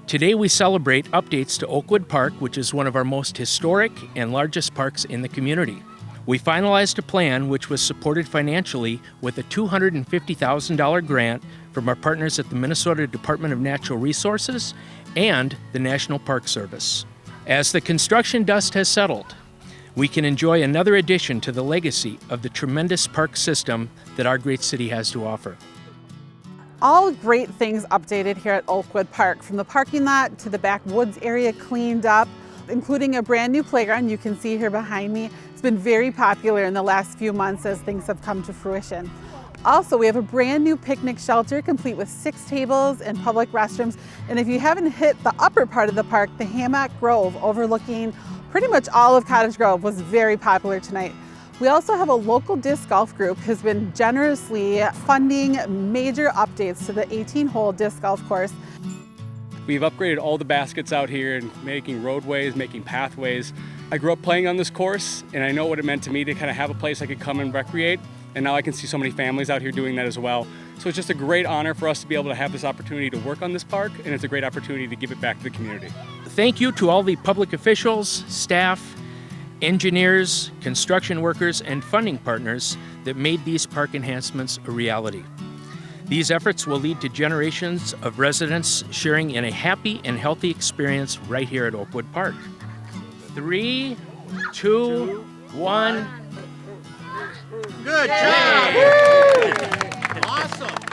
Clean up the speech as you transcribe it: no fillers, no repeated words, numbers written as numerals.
Today we celebrate updates to Oakwood Park, which is one of our most historic and largest parks in the community. We finalized a plan which was supported financially with a $250,000 grant from our partners at the Minnesota Department of Natural Resources and the National Park Service. As the construction dust has settled, we can enjoy another addition to the legacy of the tremendous park system that our great city has to offer. All great things updated here at Oakwood Park, from the parking lot to the backwoods area cleaned up, including a brand new playground you can see here behind me. It's been very popular in the last few months as things have come to fruition. Also, we have a brand new picnic shelter complete with 6 tables and public restrooms. And if you haven't hit the upper part of the park, the Hammock Grove overlooking pretty much all of Cottage Grove was very popular tonight. We also have a local disc golf group who's been generously funding major updates to the 18-hole disc golf course. We've upgraded all the baskets out here and making roadways, making pathways. I grew up playing on this course, and I know what it meant to me to kind of have a place I could come and recreate. And now I can see so many families out here doing that as well. So it's just a great honor for us to be able to have this opportunity to work on this park, and it's a great opportunity to give it back to the community. Thank you to all the public officials, staff, engineers, construction workers, and funding partners that made these park enhancements a reality. These efforts will lead to generations of residents sharing in a happy and healthy experience right here at Oakwood Park. 3, 2, 1. Good job! Awesome!